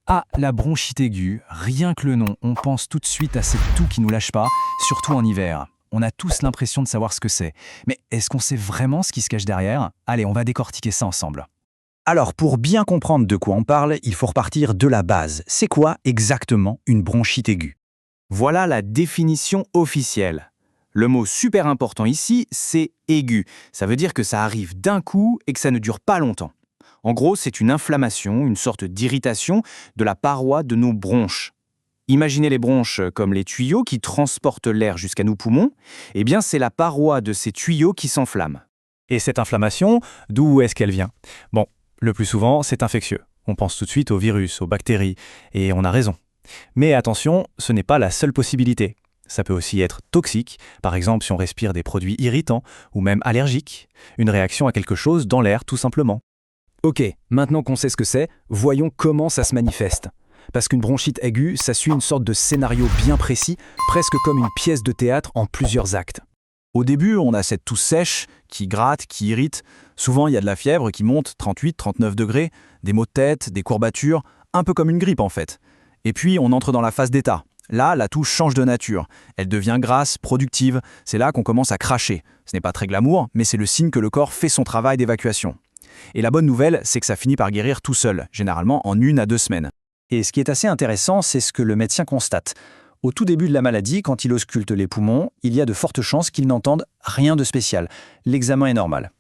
Ah, la bronchite aiguë, rien que le nom, on pense tout de suite à cette toux qui nous lâche pas, surtout en hiver. On a tous l'impression de savoir ce que c'est. Mais est-ce qu'on sait vraiment ce qui se cache derrière? Allez, on va décortiquer ça ensemble. Alors, pour bien comprendre de quoi on parle, il faut repartir de la base. C'est quoi exactement une bronchite aiguë? Voilà la définition officielle. Le mot super important ici, c'est aigu. Ça veut dire que ça arrive d'un coup et que ça ne dure pas longtemps. En gros, c'est une inflammation, une sorte d'irritation de la paroi de nos bronches. Imaginez les bronches comme les tuyaux qui transportent l'air jusqu'à nos poumons. Eh bien, c'est la paroi de ces tuyaux qui s'enflamme. Et cette inflammation, d'où est-ce qu'elle vient? Bon, le plus souvent, c'est infectieux. On pense tout de suite aux virus, aux bactéries, et on a raison. Mais attention, ce n'est pas la seule possibilité. Ça peut aussi être toxique, par exemple si on respire des produits irritants, ou même allergiques, une réaction à quelque chose dans l'air tout simplement. Ok, maintenant qu'on sait ce que c'est, voyons comment ça se manifeste. Parce qu'une bronchite aiguë, ça suit une sorte de scénario bien précis, presque comme une pièce de théâtre en plusieurs actes. Au début, on a cette toux sèche, qui gratte, qui irrite. Souvent, il y a de la fièvre qui monte 38-39 degrés, des maux de tête, des courbatures, un peu comme une grippe en fait. Et puis, on entre dans la phase d'état. Là, la toux change de nature. Elle devient grasse, productive. C'est là qu'on commence à cracher. Ce n'est pas très glamour, mais c'est le signe que le corps fait son travail d'évacuation. Et la bonne nouvelle, c'est que ça finit par guérir tout seul, généralement en 1 à 2 semaines. Et ce qui est assez intéressant, c'est ce que le médecin constate. Au tout début de la maladie, quand il ausculte les poumons, il y a de fortes chances qu'il n'entende rien de spécial. L'examen est normal.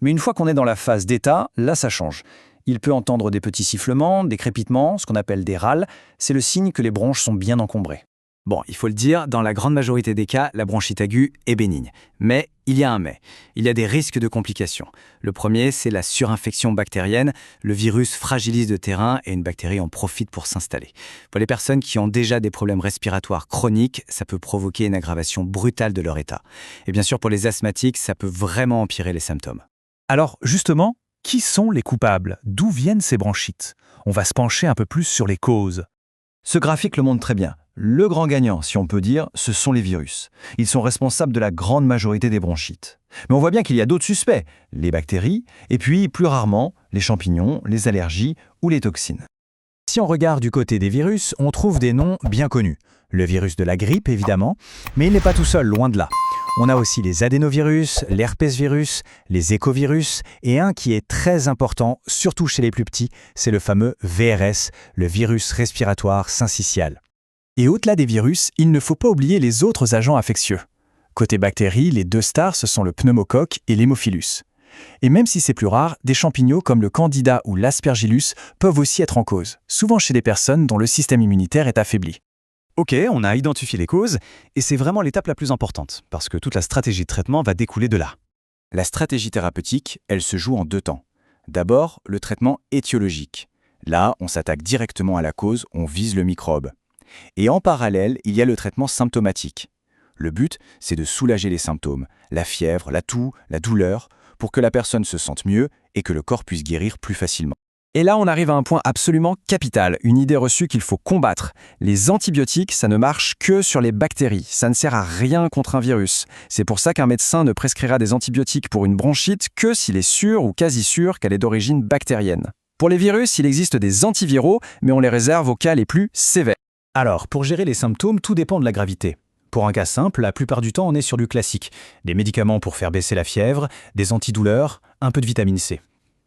Mais une fois qu'on est dans la phase d'état, là ça change. Il peut entendre des petits sifflements, des crépitements, ce qu'on appelle des râles. C'est le signe que les bronches sont bien encombrées. Bon, il faut le dire, dans la grande majorité des cas, la bronchite aiguë est bénigne. Mais il y a un mais. Il y a des risques de complications. Le premier, c'est la surinfection bactérienne. Le virus fragilise le terrain et une bactérie en profite pour s'installer. Pour les personnes qui ont déjà des problèmes respiratoires chroniques, ça peut provoquer une aggravation brutale de leur état. Et bien sûr, pour les asthmatiques, ça peut vraiment empirer les symptômes. Alors, justement, qui sont les coupables? D'où viennent ces bronchites? On va se pencher un peu plus sur les causes. Ce graphique le montre très bien. Le grand gagnant, si on peut dire, ce sont les virus. Ils sont responsables de la grande majorité des bronchites. Mais on voit bien qu'il y a d'autres suspects, les bactéries, et puis, plus rarement, les champignons, les allergies ou les toxines. Si on regarde du côté des virus, on trouve des noms bien connus. Le virus de la grippe, évidemment, mais il n'est pas tout seul, loin de là. On a aussi les adénovirus, l'herpesvirus, les écovirus, et un qui est très important, surtout chez les plus petits, c'est le fameux VRS, le virus respiratoire syncytial. Et au-delà des virus, il ne faut pas oublier les autres agents infectieux. Côté bactéries, les deux stars, ce sont le pneumocoque et l'hémophilus. Et même si c'est plus rare, des champignons comme le candida ou l'aspergillus peuvent aussi être en cause, souvent chez des personnes dont le système immunitaire est affaibli. Ok, on a identifié les causes, et c'est vraiment l'étape la plus importante, parce que toute la stratégie de traitement va découler de là. La stratégie thérapeutique, elle se joue en 2 temps. D'abord, le traitement étiologique. Là, on s'attaque directement à la cause, on vise le microbe. Et en parallèle, il y a le traitement symptomatique. Le but, c'est de soulager les symptômes, la fièvre, la toux, la douleur, pour que la personne se sente mieux et que le corps puisse guérir plus facilement. Et là, on arrive à un point absolument capital, une idée reçue qu'il faut combattre. Les antibiotiques, ça ne marche que sur les bactéries. Ça ne sert à rien contre un virus. C'est pour ça qu'un médecin ne prescrira des antibiotiques pour une bronchite que s'il est sûr ou quasi sûr qu'elle est d'origine bactérienne. Pour les virus, il existe des antiviraux, mais on les réserve aux cas les plus sévères. Alors, pour gérer les symptômes, tout dépend de la gravité. Pour un cas simple, la plupart du temps, on est sur du classique. Des médicaments pour faire baisser la fièvre, des antidouleurs, un peu de vitamine C.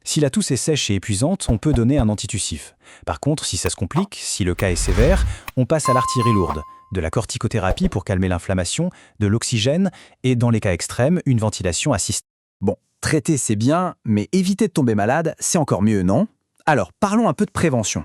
Si la toux est sèche et épuisante, on peut donner un antitussif. Par contre, si ça se complique, si le cas est sévère, on passe à l'artillerie lourde, de la corticothérapie pour calmer l'inflammation, de l'oxygène et, dans les cas extrêmes, une ventilation assistée. Bon, traiter c'est bien, mais éviter de tomber malade, c'est encore mieux, non? Alors, parlons un peu de prévention.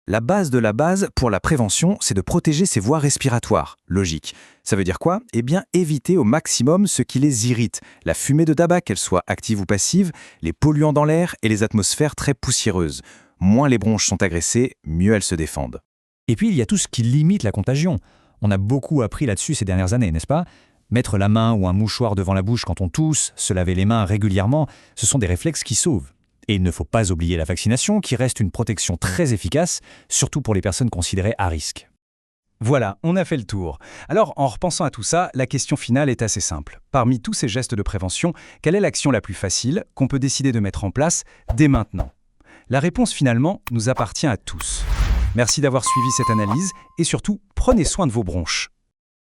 La base de la base pour la prévention, c'est de protéger ses voies respiratoires. Logique. Ça veut dire quoi? Eh bien, éviter au maximum ce qui les irrite. La fumée de tabac, qu'elle soit active ou passive, les polluants dans l'air et les atmosphères très poussiéreuses. Moins les bronches sont agressées, mieux elles se défendent. Et puis, il y a tout ce qui limite la contagion. On a beaucoup appris là-dessus ces dernières années, n'est-ce pas? Mettre la main ou un mouchoir devant la bouche quand on tousse, se laver les mains régulièrement, ce sont des réflexes qui sauvent. Et il ne faut pas oublier la vaccination, qui reste une protection très efficace, surtout pour les personnes considérées à risque. Voilà, on a fait le tour. Alors, en repensant à tout ça, la question finale est assez simple. Parmi tous ces gestes de prévention, quelle est l'action la plus facile qu'on peut décider de mettre en place dès maintenant? La réponse finalement nous appartient à tous. Merci d'avoir suivi cette analyse et surtout, prenez soin de vos bronches.